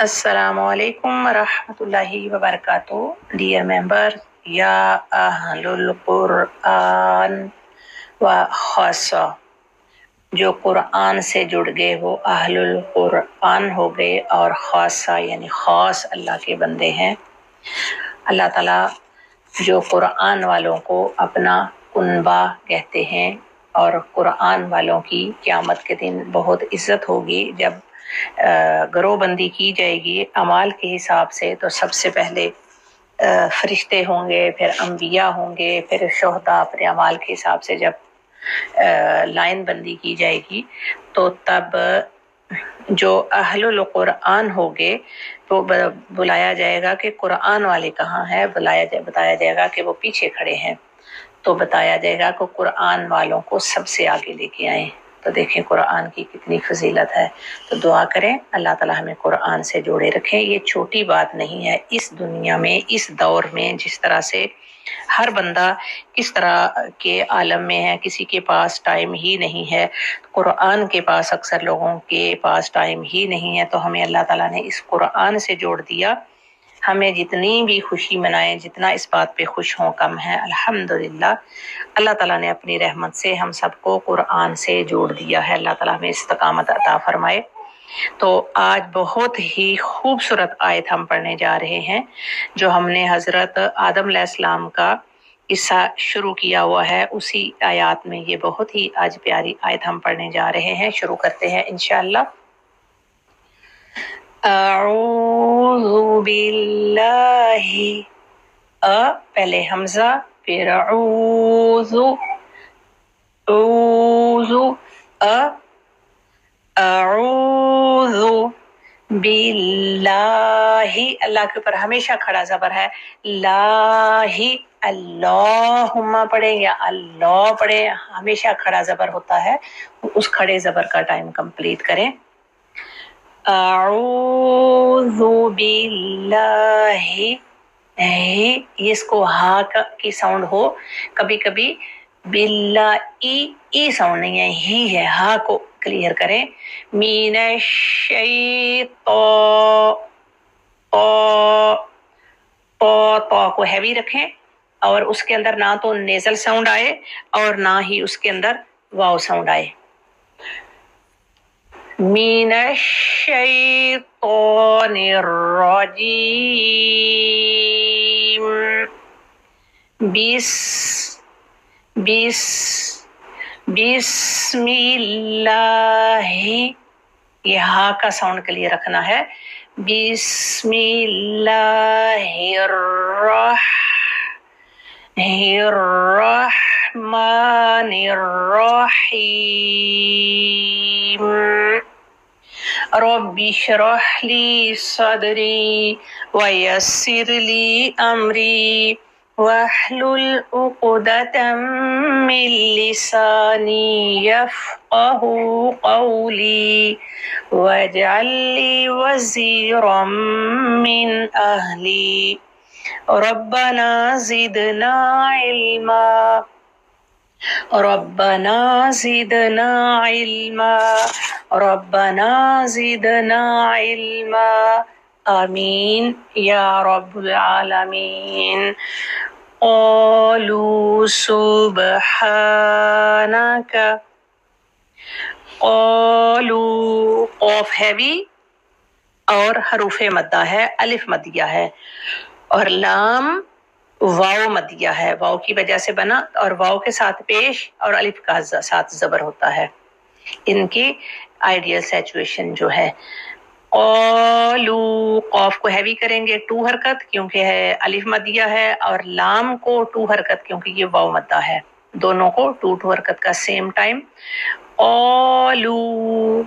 Assalamualaikum warahmatullahi wabarakatuh. Dear members, Ya Ahlul Quran व खासा, जो कुरान से जुड़ गए वो अहलुल कुरान हो गए, और खासा यानी खास अल्लाह के बंदे हैं। अल्लाह ताला जो कुरान वालों को अपना कुनबा कहते हैं, और कुरान वालों की क़यामत के दिन बहुत इज्जत होगी। जब गरोहबंदी की जाएगी अमाल के हिसाब से, तो सबसे पहले फरिश्ते होंगे, फिर अंबिया होंगे, फिर शोहदा अपने अमाल के हिसाब से जब लाइन बंदी की जाएगी, तो तब जो अहलुल कुरान होंगे तो बुलाया जाएगा कि कुरान वाले कहाँ हैं। बताया जाएगा कि वो पीछे खड़े हैं, तो बताया जाएगा कि कुरान वालों को सबसे आगे लेके आए। तो देखें कुरान की कितनी फजीलत है। तो दुआ करें अल्लाह ताला हमें कुरान से जोड़े रखें। ये छोटी बात नहीं है। इस दुनिया में, इस दौर में, जिस तरह से हर बंदा किस तरह के आलम में है, किसी के पास टाइम ही नहीं है, कुरान के पास अक्सर लोगों के पास टाइम ही नहीं है। तो हमें अल्लाह ताला ने इस कुरान से जोड़ दिया। हमें जितनी भी खुशी मनाएं, जितना इस बात पे खुश हों कम है। अल्हम्दुलिल्लाह, अल्लाह ताला ने अपनी रहमत से हम सबको कुरान से जोड़ दिया है। अल्लाह ताला हमें इस्तकामत अता फरमाए। तो आज बहुत ही खूबसूरत आयत हम पढ़ने जा रहे हैं, जो हमने हज़रत आदम अलैहिस्सलाम का किस्सा शुरू किया हुआ है। उसी आयत में ये बहुत ही आज प्यारी आयत हम पढ़ने जा रहे हैं। शुरू करते हैं इंशाअल्लाह। अऊज़ु बिल्लाहि, पहले हमजा, फिर अऊज़ु, ऊज़ु, अऊज़ु बिल्लाहि, अल्लाह के ऊपर हमेशा खड़ा ज़बर है। लाही, अल्लाहुम्मा पढ़े या अल्लाह पढ़े, हमेशा खड़ा ज़बर होता है। उस खड़े ज़बर का टाइम कंप्लीट करें। अऊज़ु बिल्लाहि, ये इसको हा की साउंड हो। कभी कभी बिल्ला ई साउंड नहीं है, ही है। हा को क्लियर करें। तो को हैवी रखें, और उसके अंदर ना तो नेजल साउंड आए और ना ही उसके अंदर वाव साउंड आए। मिनश्शैतानिर्रजीम, बिस्मिल्लाहि, ये हा का साउंड के लिए रखना है। बिस्मिल्लाहिर्रहमानिर्रहीम, रब्बि इश्रह ली सदरी वयस्सिर ली अमरी वहलुल उक़दतम मिन लिसानी यफ़क़हू क़ौली वजअल ली वज़ीरम मिन अहली रब्बना ज़िदना इल्मा, रब्बना ज़िदना इल्मा, रब्बना ज़िदना इल्मा, आमीन या रब्बुल आलमीन। क़ालू सुब्हानका, क़ालू, क़ाफ हैवी और हरूफे मद्दा है, अलिफ मदिया है, और लाम वाव मदिया है। वाव की वजह से बना, और वाव के साथ पेश और अलिफ का साथ जबर होता है। इनकी आइडियल सिचुएशन जो है। क़ालू, क़ाफ को हैवी करेंगे, टू हरकत क्योंकि है अलिफ मदिया है, और लाम को टू हरकत क्योंकि ये वाव मद्दा है। दोनों को टू हरकत का सेम टाइम। क़ालू,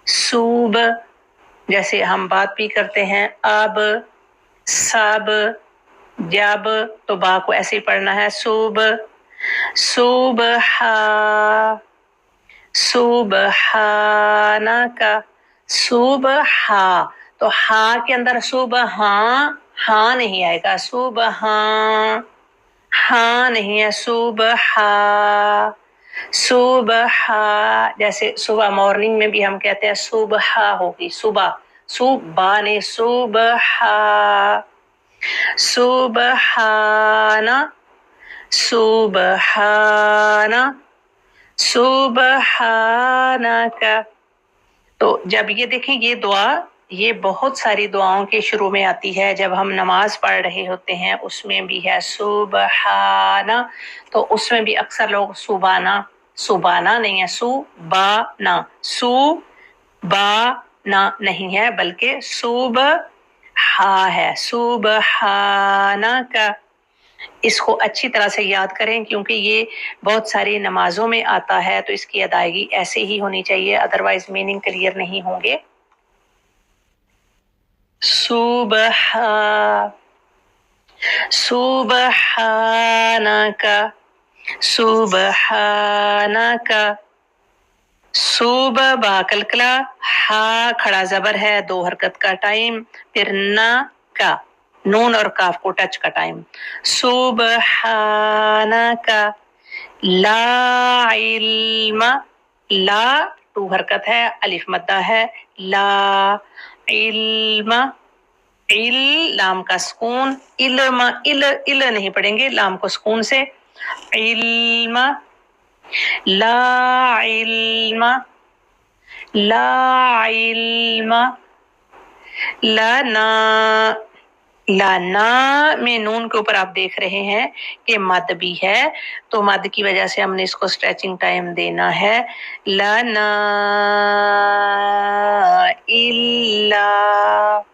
सूब, जैसे हम बात भी करते हैं, अब, सब, जब, तो बा को ऐसे ही पढ़ना है, सूब, सुबहानका, सुबहा, तो हा के अंदर सुबह हा नहीं आएगा। सुबह हा नहीं है, सुबह, जैसे सुबह मॉर्निंग में भी हम कहते हैं सुबह होगी, सुबह, सुबह ने सुबहा, सुबहाना, सुबहाना, सुबहानका। तो जब ये देखें ये दुआ, ये बहुत सारी दुआओं के शुरू में आती है। जब हम नमाज पढ़ रहे होते हैं उसमें भी है सुबहाना, तो उसमें भी अक्सर लोग सुबाना, सुबाना नहीं है, सुबाना, सुबाना नहीं है बल्कि सुबहा है, सुबहाना का। इसको अच्छी तरह से याद करें क्योंकि ये बहुत सारी नमाजों में आता है, तो इसकी अदायगी ऐसे ही होनी चाहिए, अदरवाइज मीनिंग क्लियर नहीं होंगे। सुबहा, सुबहानका, सुबहानका। सुबह बा कलकला, हा खड़ा जबर है, 2 हरकत का टाइम, फिर ना का, नून और काफ को टच का टाइम। सुबहानका ला इल्म, ला 2 हरकत है, अलिफ मद्दा है, ला इल्म, इल लाम का सुकून, इल्म, इल नहीं पढ़ेंगे, लाम को सुकून से, इल्म, ला इल्म, ला इल्म, लाना, लाना में नून के ऊपर आप देख रहे हैं कि मद भी है, तो मद की वजह से हमने इसको स्ट्रेचिंग टाइम देना है। लाना इल्ला,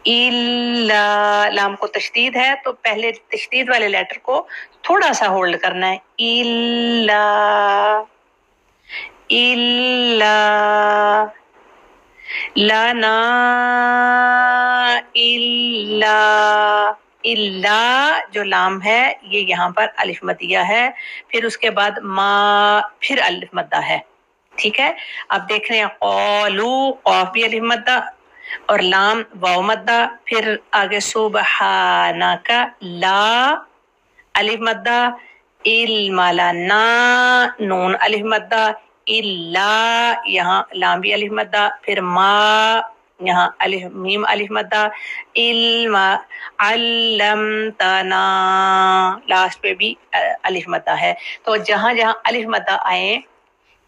इल्ला, लाम को तशदीद है तो पहले तशदीद वाले लेटर को थोड़ा सा होल्ड करना है। इल्ला, इल्ला, लाना इल्ला, इल्ला जो लाम है ये यहाँ पर अलिफ मद्दिया है, फिर उसके बाद मा, फिर अलिफ मद्दा है। ठीक है, अब देख रहे हैं कौलू, कौफ भी अलिफ मद्दा और लाम वाव मद्दा, फिर आगे सुबहानका, ला अलिफ मद्दा, इल्माला ना, नून अलिफ मद्दा, इल्ला यहाँ लाम भी अलिफ मद्दा, फिर मा यहाँ अलिफ मीम अलिफ मद्दा, इल्मा अल्लमतना, लास्ट पे भी अलिफ मद्दा है। तो जहां जहां अलिफ मद्दा आए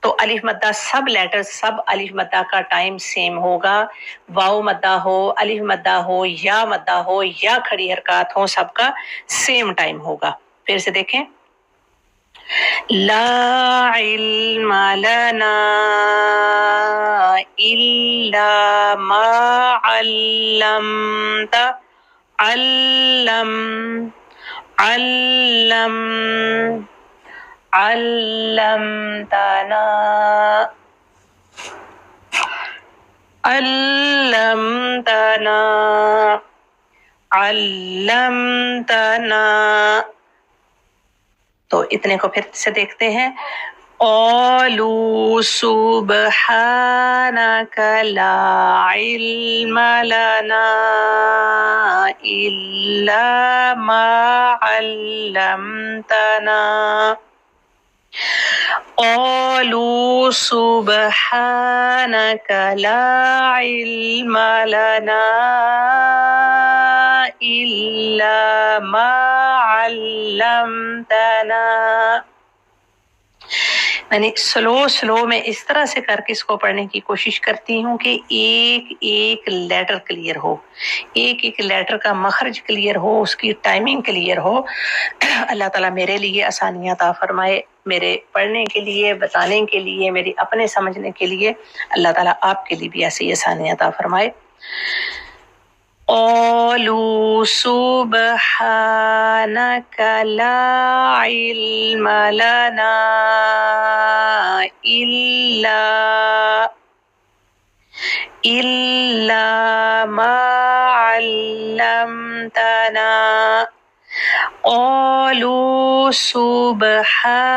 तो अलिफ मद्दा सब लेटर, सब अलिफ मद्दा का टाइम सेम होगा। वाव मद्दा हो, अलिफ मद्दा हो, या मद्दा हो, या खड़ी हरकत हो, सबका सेम टाइम होगा। फिर से देखें, ला इल्म लना इल्ला मा अल्लमता, अल्लम, अल्लम, अल्लमतना, अल्लमतना, अल्लमतना। तो इतने को फिर से देखते हैं। क़ालू सुब्हानका ला इल्म लना इल्ला मा अल्लमतना, क़ालू सुब्हानका ला इल्म लना इल्ला मा अल्लमतना। मैंने स्लो में इस तरह से करके इसको पढ़ने की कोशिश करती हूँ कि एक एक लेटर क्लियर हो, एक एक लेटर का मखरज क्लियर हो, उसकी टाइमिंग क्लियर हो। अल्लाह ताला मेरे लिए आसानियाँ अता फरमाए, मेरे पढ़ने के लिए, बताने के लिए, मेरी अपने समझने के लिए। अल्लाह ताला आपके लिए भी ऐसी आसानियाँ अता फरमाए। क़ालू सुब्हानका ला इल्म लना इल्ला मा अल्लमतना, क़ालू सुब्हानका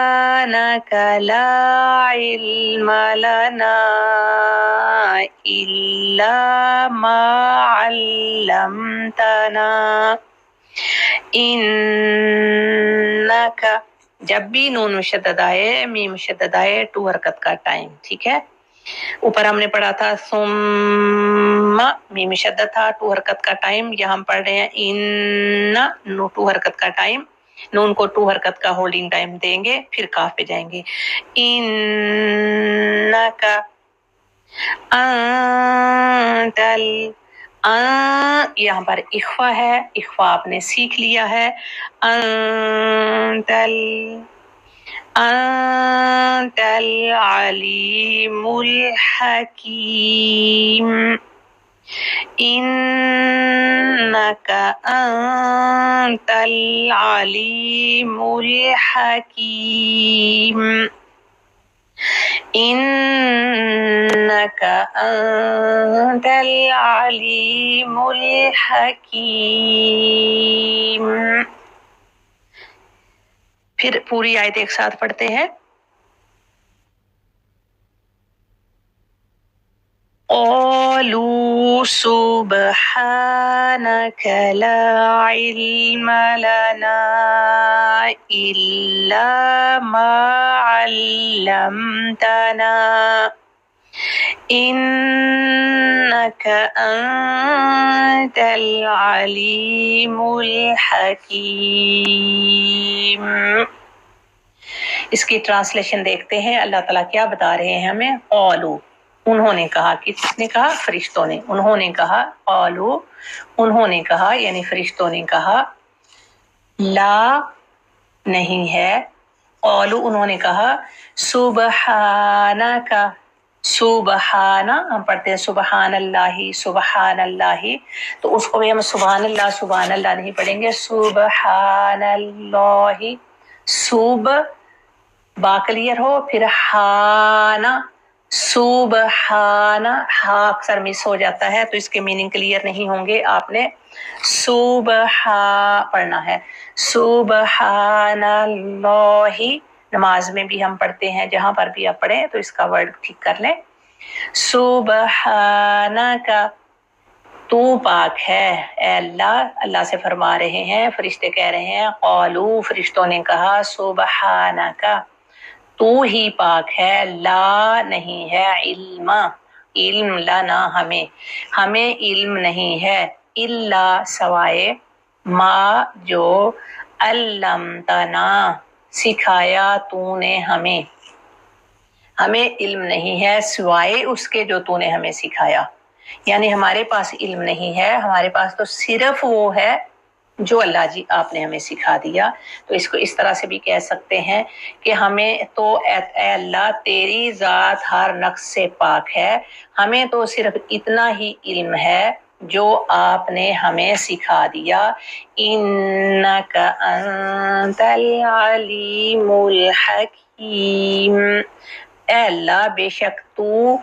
ला इल्म लना इल्ला मा अल्लमतना इन्नका। जब भी नून मुशद्दद आए, मीम मुशद्दद आए, 2 हरकत का टाइम। ठीक है, ऊपर हमने पढ़ा था सुम्मा, मीम शद्दत था, टू हरकत का टाइम। यहाँ हम पढ़ रहे हैं इन्ना, नो टू हरकत का टाइम, नून को टू हरकत का होल्डिंग टाइम देंगे, फिर काफ पे जाएंगे। इन्ना का अंतल, यहाँ पर इख्फा है, इख्फा आपने सीख लिया है। अंतल अंतल अलीमुल हकीम, इन्नका अंतल अलीमुल हकीम, इन्नका अंतल अलीमुल हकीम। फिर पूरी आयत एक साथ पढ़ते हैं। क़ालू सुब्हानक ला इल्म लना इल्ला मा अल्लमतना इन्नक अंतल अलीमुल हकीम। इसकी ट्रांसलेशन देखते हैं, अल्लाह ताला क्या बता रहे हैं हमें। क़ालू, उन्होंने कहा, किसने कहा? फरिश्तों ने। उन्होंने कहा, क़ालू, उन्होंने कहा, यानी फरिश्तों ने कहा, ला, नहीं है, क़ालू, उन्होंने कहा, सुब्हानका, सुबहाना हम पढ़ते हैं सुबहानल्लाहि, सुबहानल्लाहि, तो उसको भी हम सुबहानल्लाह सुबहानल्लाह नहीं पढ़ेंगे, सुबहानल्लाहि। सुब बा क्लियर हो, फिर हाना, सुबहाना, हा अक्सर मिस हो जाता है तो इसके मीनिंग क्लियर नहीं होंगे, आपने सुबहा पढ़ना है। सुबहानल्लाहि, नमाज में भी हम पढ़ते हैं, जहां पर भी आप पढ़ें तो इसका वर्ड ठीक कर लें। सुबहानका, तू पाक है ए अल्लाह, अल्लाह से फरमा रहे हैं, फरिश्ते कह रहे हैं। क़ालू, फरिश्तों ने कहा, सुबहानका, तू ही पाक है, ला नहीं है, इल्मा, इल्म लना, हमें, हमें इल्म नहीं है, इल्ला सवाए, मा जो, अल्लमतना, सिखाया तूने हमें, हमें इल्म नहीं है सिवाय उसके जो तूने हमें सिखाया। यानी हमारे पास इल्म नहीं है, हमारे पास तो सिर्फ वो है जो अल्लाह जी आपने हमें सिखा दिया। तो इसको इस तरह से भी कह सकते हैं कि हमें तो अल्लाह तेरी ज़ात हर नक्स से पाक है, हमें तो सिर्फ इतना ही इल्म है जो आपने हमें सिखा दिया। इन्नका अंतल अलीमुल हकीम, अल्लाह बेशक तू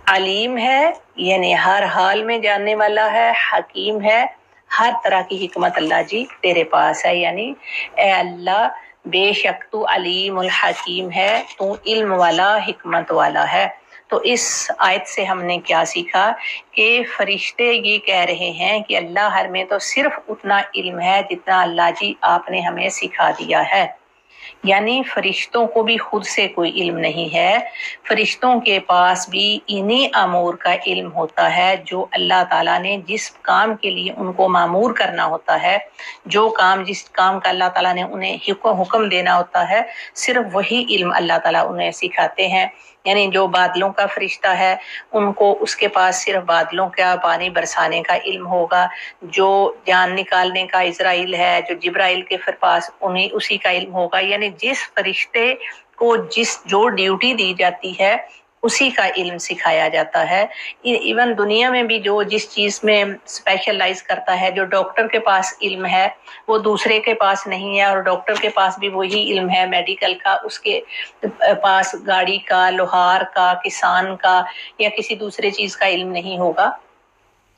अलीम है, यानी हर हाल में जानने वाला है, हकीम है, हर तरह की हिकमत अल्लाह जी तेरे पास है। यानी ए अल्लाह बेशक तू अलीमुल हकीम है, तू इल्म वाला, हिकमत वाला है। तो इस आयत से हमने क्या सीखा कि फरिश्ते ये कह रहे हैं कि अल्लाह हर में तो सिर्फ उतना इल्म है जितना अल्लाह जी आपने हमें सिखा दिया है। यानी फरिश्तों को भी खुद से कोई इल्म नहीं है, फरिश्तों के पास भी इन्हीं अमूर का इल्म होता है जो अल्लाह ताला ने जिस काम के लिए उनको मामूर करना होता है, जो काम जिस काम का अल्लाह ताला ने उन्हें हुक्म देना होता है, सिर्फ वही इल्म अल्लाह ताला उन्हें सिखाते हैं। यानी जो बादलों का फरिश्ता है उनको उसके पास सिर्फ बादलों का पानी बरसाने का इल्म होगा, जो जान निकालने का इज़राइल है, जो जिब्राइल के फिर पास उन्हें उसी का इल्म होगा। यानी जिस फरिश्ते को जो ड्यूटी दी जाती है उसी का इल्म सिखाया जाता है। इवन दुनिया में भी जो जिस चीज़ में स्पेशलाइज करता है, जो डॉक्टर के पास इल्म है वो दूसरे के पास नहीं है, और डॉक्टर के पास भी वही इल्म है मेडिकल का, उसके पास गाड़ी का, लोहार का, किसान का या किसी दूसरे चीज़ का इल्म नहीं होगा।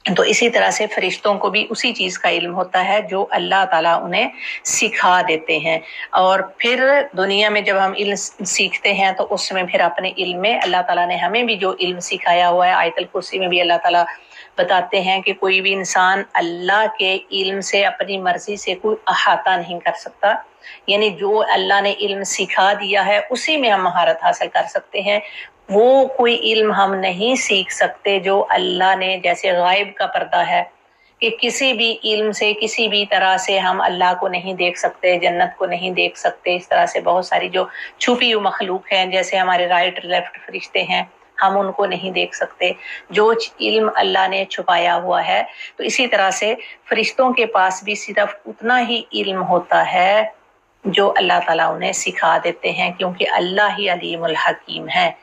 तो इसी तरह से फरिश्तों को भी उसी चीज़ का इल्म होता है जो अल्लाह ताला उन्हें सिखा देते हैं। और फिर दुनिया में जब हम इल्म सीखते हैं तो उसमें फिर अपने इल्म में अल्लाह ताला ने हमें भी जो इल्म सिखाया हुआ है, आयतल कुर्सी में भी अल्लाह ताला बताते हैं कि कोई भी इंसान अल्लाह के इल्म से अपनी मर्जी से कोई अहाता नहीं कर सकता। यानी जो अल्लाह ने इल्म सिखा दिया है उसी में हम महारत हासिल कर सकते हैं, वो कोई इल्म हम नहीं सीख सकते जो अल्लाह ने, जैसे गायब का पर्दा है कि किसी भी इल्म से किसी भी तरह से हम अल्लाह को नहीं देख सकते, जन्नत को नहीं देख सकते। इस तरह से बहुत सारी जो छुपी हुई मखलूक हैं, जैसे हमारे राइट लेफ्ट फरिश्ते हैं, हम उनको नहीं देख सकते। जो इल्म अल्लाह ने छुपाया हुआ है, तो इसी तरह से फरिश्तों के पास भी सिर्फ उतना ही इल्म होता है जो अल्लाह ताला उन्हें सिखा देते हैं, क्योंकि अल्लाह ही अलीमुल हकीम है।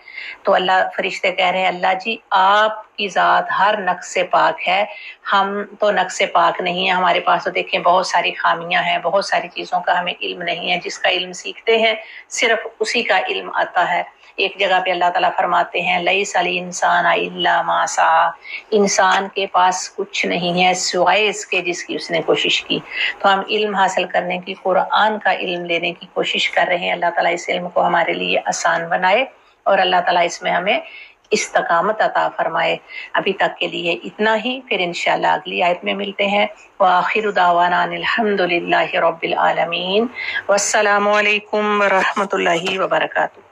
तो अल्लाह, फरिश्ते कह रहे हैं अल्लाह जी आपकी ज़ात हर नक्स से पाक है, हम तो नक्स से पाक नहीं है। हमारे पास तो देखें बहुत सारी खामियां हैं, बहुत सारी चीज़ों का हमें इल्म नहीं है। जिसका इल्म सीखते हैं सिर्फ उसी का इल्म आता है। एक जगह पे अल्लाह ताला फरमाते हैं लैसल इंसान इल्ला मा सा, इंसान के पास कुछ नहीं है सिवाय इसके जिसकी उसने कोशिश की। तो हम इल्म हासिल करने की, कुरान का इल्म लेने की कोशिश कर रहे हैं। अल्लाह ताला इस इल्म को हमारे लिए आसान बनाए और अल्लाह ताला इसमें हमें इस्तकामत अता फरमाए। अभी तक के लिए इतना ही, फिर इंशाल्लाह अगली आयत में मिलते हैं। व आखिरु दावाना अनिल हम्दुलिल्लाहि रब्बिल आलमीन। वस्सलामु अलैकुम व रहमतुल्लाहि व बरकातुहू।